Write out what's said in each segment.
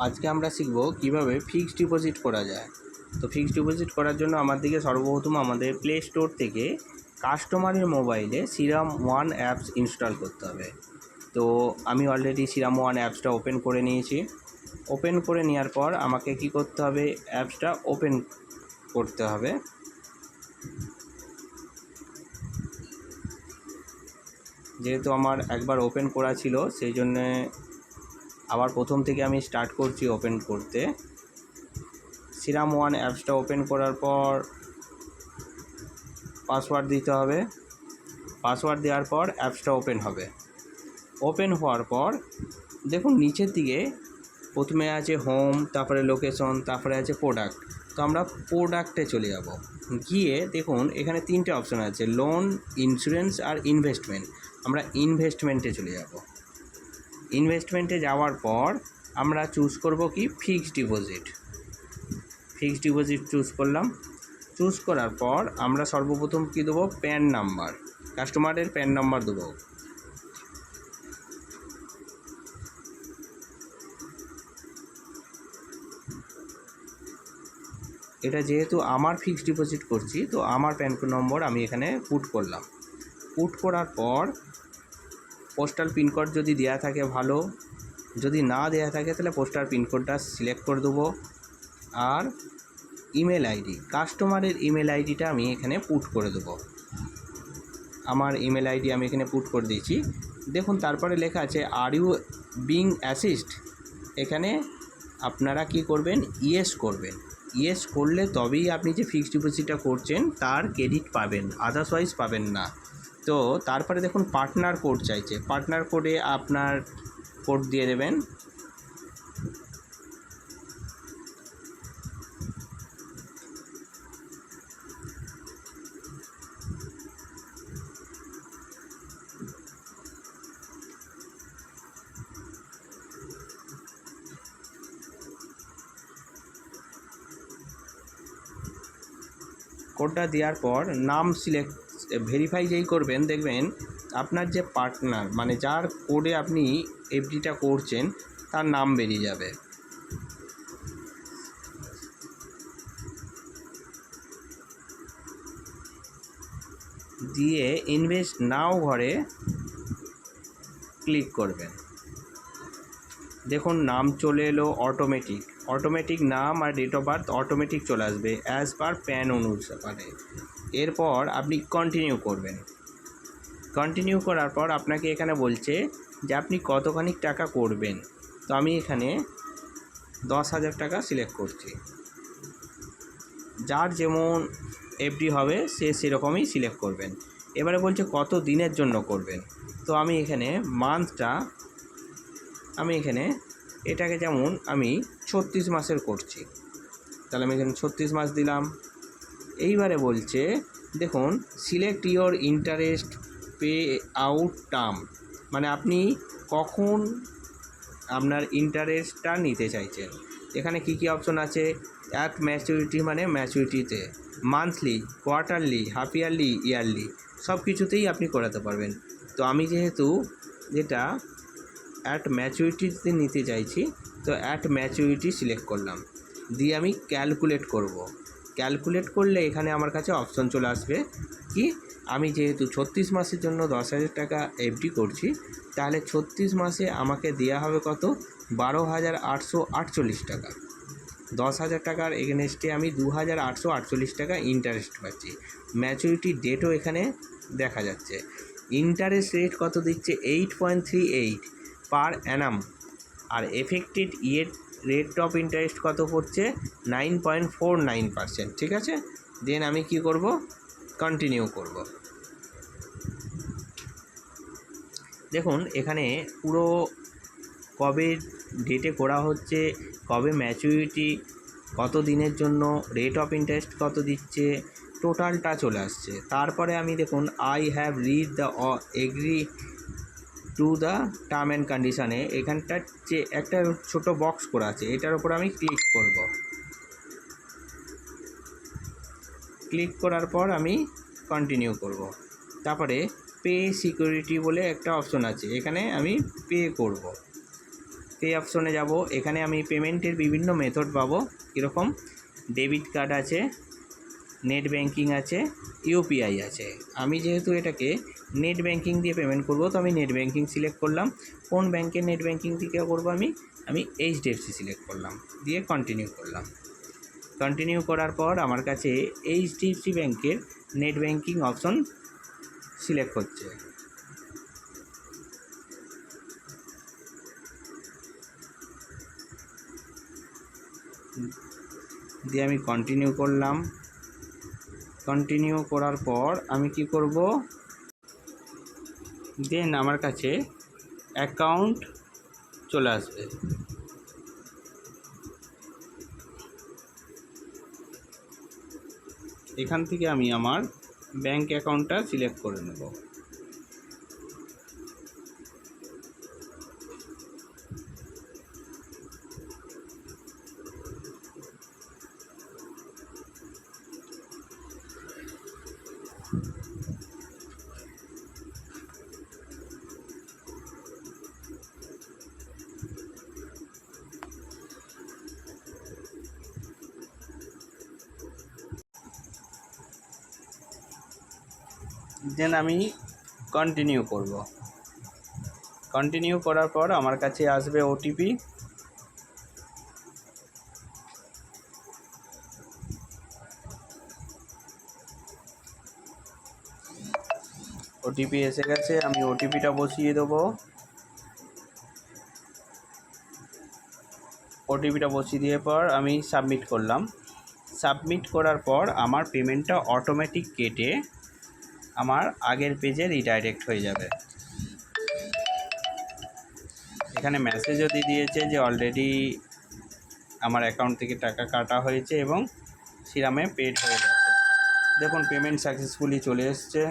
আজকে আমরা শিখব কিভাবে ফিক্সড ডিপোজিট করা যায়। তো ফিক্সড ডিপোজিট করার জন্য আমাদেরকে সর্বপ্রথম আমাদের প্লে স্টোর থেকে কাস্টমারের মোবাইলে সিরাম ওয়ান অ্যাপস ইনস্টল করতে হবে। তো আমি অলরেডি সিরাম ওয়ান অ্যাপসটা ওপেন করে নিয়েছি। ওপেন করে নেওয়ার পর আমাকে কি করতে হবে, অ্যাপসটা ওপেন করতে হবে। যেহেতু আমার একবার ওপেন করা ছিল, সেই জন্যে আবার প্রথম থেকে আমি স্টার্ট করছি ওপেন করতে। সিরাম ওয়ান অ্যাপসটা ওপেন করার পর পাসওয়ার্ড দিতে হবে। পাসওয়ার্ড দেওয়ার পর অ্যাপসটা ওপেন হবে। ওপেন হওয়ার পর দেখুন নিচের দিকে প্রথমে আছে হোম, তারপরে লোকেশন, তারপরে আছে প্রোডাক্ট। তো আমরা প্রোডাক্টে চলে যাব। গিয়ে দেখুন এখানে তিনটে অপশান আছে, লোন, ইন্স্যুরেন্স আর ইনভেস্টমেন্ট। আমরা ইনভেস্টমেন্টে চলে যাব। ইনভেস্টমেন্টে যাওয়ার পর আমরা চুজ করব কি, fixed deposit. Fixed deposit choose করলাম। চুজ করার পর আমরা সর্বপ্রথম কী দেবো, প্যান নাম্বার, কাস্টমারের প্যান নাম্বার দেবো। এটা যেহেতু আমার ফিক্সড ডিপোজিট করছি, তো আমার প্যান নম্বর আমি এখানে পুট করলাম। পুট করার পর পোস্টাল পিনকোড যদি দেওয়া থাকে ভালো, যদি না দেওয়া থাকে তাহলে পোস্টাল পিনকোডটা সিলেক্ট করে দেবো। আর ইমেল আইডি, কাস্টমারের ইমেল আইডিটা আমি এখানে পুট করে দেবো। আমার ইমেল আইডি আমি এখানে পুট করে দিয়েছি। দেখুন তারপরে লেখা আছে আর ইউ বিং অ্যাসিস্ট। এখানে আপনারা কি করবেন, ইয়েস করবেন। ইয়েস করলে তবেই আপনি যে ফিক্সড ডিপোজিটটা করছেন তার ক্রেডিট পাবেন, আদারওয়াইজ পাবেন না। তো তারপরে দেখুন পার্টনার কোড চাইছে। পার্টনার কোডে আপনার কোড দিয়ে দেবেন। কোডটা দেওয়ার পর নাম সিলেক্ট, ভেরিফাই যেই করবেন দেখবেন আপনার যে পার্টনার, মানে যার কোডে আপনি এফডিটা করছেন তার নাম বেরিয়ে যাবে। দিয়ে ইনভেস্ট নাও ঘরে ক্লিক করবেন। দেখুন নাম চলে এলো অটোমেটিক নাম আর ডেট অফ বার্থ অটোমেটিক চলে আসবে অ্যাজ পার প্যান অনুসারে। এরপর আপনি কন্টিনিউ করবেন। কন্টিনিউ করার পর আপনাকে এখানে বলছে যে আপনি কতখানি টাকা করবেন। তো আমি এখানে 10,000 টাকা সিলেক্ট করছি। যার যেমন এফডি হবে সে সেরকমই সিলেক্ট করবেন। এবারে বলছে কত দিনের জন্য করবেন। তো আমি এখানে মান্থটা, আমি এখানে এটাকে যেমন আমি 36 মাসের করছি, তাহলে আমি এখানে 36 মাস দিলাম। এইবারে বলছে দেখুন select your interest pay out term, মানে আপনি কখন আপনার ইন্টারেস্টটা নিতে চাইছেন। এখানে কি কি অপশন আছে, অ্যাট ম্যাচুরিটি মানে ম্যাচুরিটিতে, monthly, quarterly, half yearly, yearly, সব কিছুতেই আপনি করাতে পারবেন। তো আমি যেহেতু যেটা অ্যাট ম্যাচুরিটিতে নিতে চাইছি, তো অ্যাট ম্যাচুরিটি সিলেক্ট করলাম। দিয়ে আমি ক্যালকুলেট করব। ক্যালকুলেট করলে এখানে আমার কাছে অপশন চলে আসবে কি, আমি যেহেতু 36 মাসের জন্য 10,000 টাকা এফডি করছি, তাহলে 36 মাসে আমাকে দেওয়া হবে কত, 12,848 টাকা। 10,000 টাকার এগেনস্টে আমি 2,848 টাকা ইন্টারেস্ট পাচ্ছি। ম্যাচুরিটি ডেটও এখানে দেখা যাচ্ছে। ইন্টারেস্ট রেট কত দিচ্ছে, 8.38 পার অ্যানাম। আর এফেক্টেড ইয়ের রেট অফ ইন্টারেস্ট কত পড়ছে, 9.49%। ঠিক আছে, দেন আমি কি করব, কন্টিনিউ করব। দেখুন এখানে পুরো কবে ডেটে করা হচ্ছে, কবে ম্যাচুরিটি, কত দিনের জন্য, রেট অফ ইন্টারেস্ট কত দিচ্ছে, টোটালটা চলে আসছে। তারপরে আমি দেখুন I have read the agree to the term and কন্ডিশানে এখানটার যে একটা ছোট বক্স করা আছে, এটার উপর আমি ক্লিক করব। ক্লিক করার পর আমি কন্টিনিউ করব। তারপরে পে সিকিউরিটি বলে একটা অপশন আছে, এখানে আমি পে করব। পে অপশনে যাব। এখানে আমি পেমেন্টের বিভিন্ন মেথড পাবো। কীরকম? ডেবিট কার্ড আছে, নেট ব্যাঙ্কিং আছে, ইউপিআই আছে। আমি যেহেতু এটাকে নেট ব্যাঙ্কিং দিয়ে পেমেন্ট করব, তো আমি নেট ব্যাঙ্কিং সিলেক্ট করলাম। কোন ব্যাঙ্কের নেট ব্যাঙ্কিং থেকে করবো? আমি এইচডিএফসি সিলেক্ট করলাম, দিয়ে কন্টিনিউ করলাম। কন্টিনিউ করার পর আমার কাছে এইচডিএফসি ব্যাঙ্কের নেট ব্যাঙ্কিং অপশন সিলেক্ট হচ্ছে। দিয়ে আমি কন্টিনিউ করলাম। কন্টিনিউ করার পর আমি কি করব? দেন আমার কাছে অ্যাকাউন্ট চলে আসবে। এখান থেকে আমি আমার ব্যাঙ্ক অ্যাকাউন্টটা সিলেক্ট করে নেব। দেন আমি কন্টিনিউ করব। কন্টিনিউ করার পর আমার কাছে আসবে ওটিপি। ওটিপি এসে গেছে, আমি ওটিপিটা বসিয়ে দেবো। ওটিপিটা বসিয়ে দিয়ে পর আমি সাবমিট করলাম। সাবমিট করার পর আমার পেমেন্টটা অটোমেটিক কেটে আমার আগের পেজে রিডাইরেক্ট হয়ে যাবে। এখানে মেসেজও দিয়ে দিয়েছে যে অলরেডি আমার অ্যাকাউন্ট থেকে টাকা কাটা হয়েছে এবং সিরামে পেড হয়ে গেছে। দেখুন পেমেন্ট সাকসেসফুলি চলে এসছে।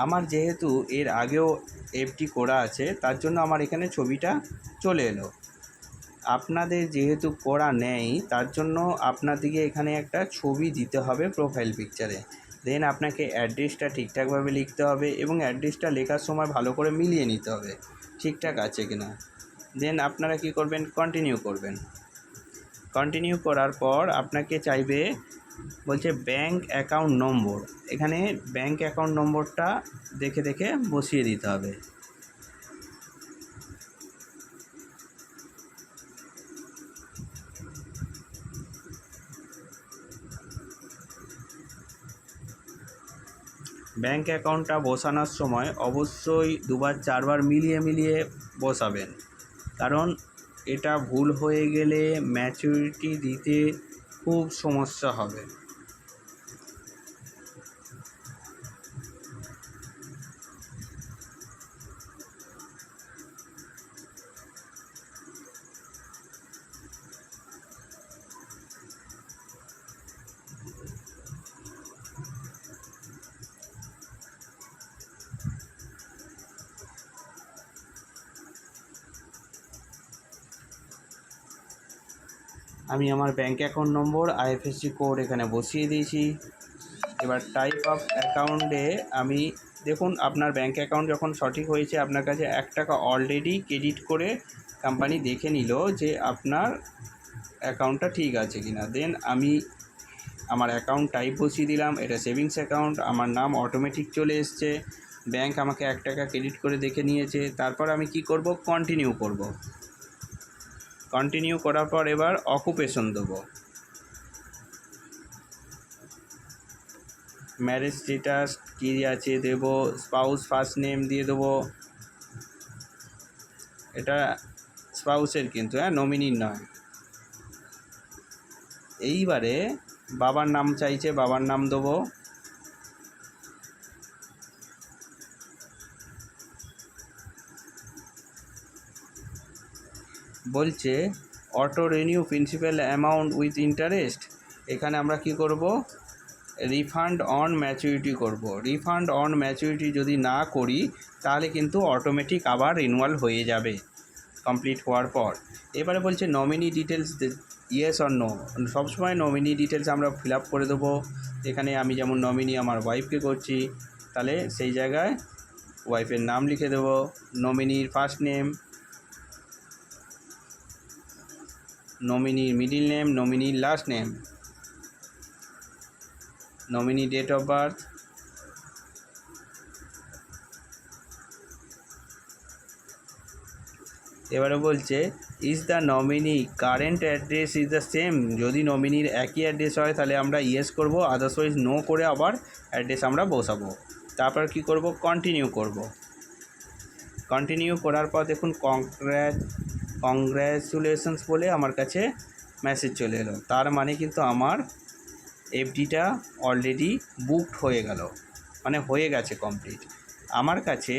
আমার যেহেতু এর আগেও এফডি করা আছে, তার জন্য আমার এখানে ছবিটা চলে এলো। আপনাদের যেহেতু করা নেই, তার জন্য আপনাদেরকে এখানে একটা ছবি দিতে হবে প্রোফাইল পিকচারে। দেন আপনাকে অ্যাড্রেসটা ঠিকঠাকভাবে লিখতে হবে এবং অ্যাড্রেসটা লেখার সময় ভালো করে মিলিয়ে নিতে হবে ঠিকঠাক আছে কিনা। দেন আপনারা কি করবেন? কন্টিনিউ করবেন। কন্টিনিউ করার পর আপনাকে চাইবে, বলছে ব্যাঙ্ক অ্যাকাউন্ট নম্বর। এখানে ব্যাঙ্ক অ্যাকাউন্ট নম্বরটা দেখে দেখে বসিয়ে দিতে হবে। ব্যাঙ্ক অ্যাকাউন্টটা বসানোর সময় অবশ্যই 2-4 মিলিয়ে বসাবেন, কারণ এটা ভুল হয়ে গেলে ম্যাচুরিটি দিতে খুব সমস্যা হবে। আমি আমার bank account number IFSC code এখানে বসিয়ে দিয়েছি। এবার টাইপ অফ অ্যাকাউন্টে আমি দেখুন, আপনার ব্যাঙ্ক অ্যাকাউন্ট যখন সঠিক হয়েছে, আপনার কাছে 1 টাকা অলরেডি ক্রেডিট করে কোম্পানি দেখে নিল যে আপনার অ্যাকাউন্টটা ঠিক আছে কিনা। দেন আমি আমার অ্যাকাউন্ট টাইপ বসিয়ে দিলাম, এটা সেভিংস অ্যাকাউন্ট, আমার নাম অটোমেটিক চলে এসছে, ব্যাঙ্ক আমাকে 1 টাকা ক্রেডিট করে দেখে নিয়েছে। তারপর আমি কি করব? কন্টিনিউ করব। কন্টিনিউ করার পর এবার অকুপেশন দেবো। ম্যারেজ স্ট্যাটাস কী আছে দেব, স্পাউস ফার্স্ট নেম দিয়ে দেবো। এটা স্পাউসের কিন্তু, নমিনির নয়। এইবারে বাবার নাম চাইছে, বাবার নাম দেবো। বলছে auto renew principal amount with interest. এখানে আমরা কি করব? রিফান্ড অন ম্যাচুরিটি করব। রিফান্ড অন ম্যাচুরিটি যদি না করি, তাহলে কিন্তু অটোমেটিক আবার রিনিউয়াল হয়ে যাবে কমপ্লিট হওয়ার পর। এবারে বলছে nominee details yes or no. সবসময় নমিনি ডিটেলস আমরা ফিল আপ করে দেবো। এখানে আমি যেমন নমিনি আমার ওয়াইফকে করছি, তাহলে সেই জায়গায় ওয়াইফের নাম লিখে দেবো, নমিনির ফার্স্ট নেম, নমিনির মিডিল নেম, নমিনির last name, nominee date of birth, এবারে বলছে is the nominee current address is the same. যদি নমিনির একই অ্যাড্রেস হয় তাহলে আমরা ইয়েস করব, আদারওয়াইজ নো করে আবার অ্যাড্রেস আমরা বসাবো। তারপর কি করব, কন্টিনিউ করব। কন্টিনিউ করার পর দেখুন কংগ্র্যাচুলেশনস বলে আমার কাছে মেসেজ চলে এলো। তার মানে কিন্তু আমার এফডিটা অলরেডি বুকড হয়ে গেল, মানে হয়ে গেছে কমপ্লিট। আমার কাছে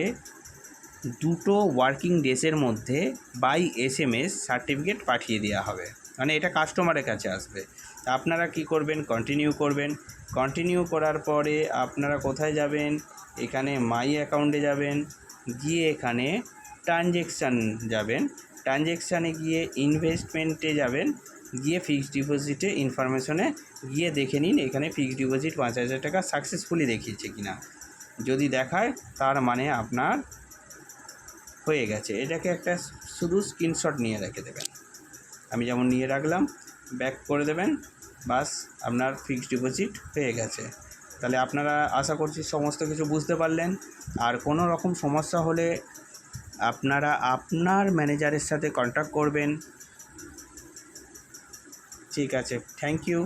2 ওয়ার্কিং ডেসের মধ্যে বাই SMS সার্টিফিকেট পাঠিয়ে দেওয়া হবে, মানে এটা কাস্টমারের কাছে আসবে। আপনারা কি করবেন, কন্টিনিউ করবেন। কন্টিনিউ করার পরে আপনারা কোথায় যাবেন, এখানে মাই অ্যাকাউন্টে যাবেন, গিয়ে এখানে ট্রানজ্যাকশান যাবেন, ট্রানজ্যাকশানে গিয়ে ইনভেস্টমেন্টে যাবেন, গিয়ে ফিক্সড ডিপোজিটে ইনফরমেশনে গিয়ে দেখে নিন এখানে ফিক্সড ডিপোজিট 5,000 টাকা সাকসেসফুলি দেখিয়েছে কিনা। যদি দেখায় তার মানে আপনার হয়ে গেছে। এটাকে একটা শুধু স্ক্রিনশট নিয়ে রেখে দেবেন, আমি যেমন নিয়ে রাখলাম, ব্যাক করে দেবেন, বাস আপনার ফিক্সড ডিপোজিট হয়ে গেছে। তাহলে আপনারা আশা করছি সমস্ত কিছু বুঝতে পারলেন। আর কোনো রকম সমস্যা হলে আপনারা আপনার ম্যানেজারের সাথে কন্ট্যাক্ট করবেন। ঠিক আছে, থ্যাংক ইউ।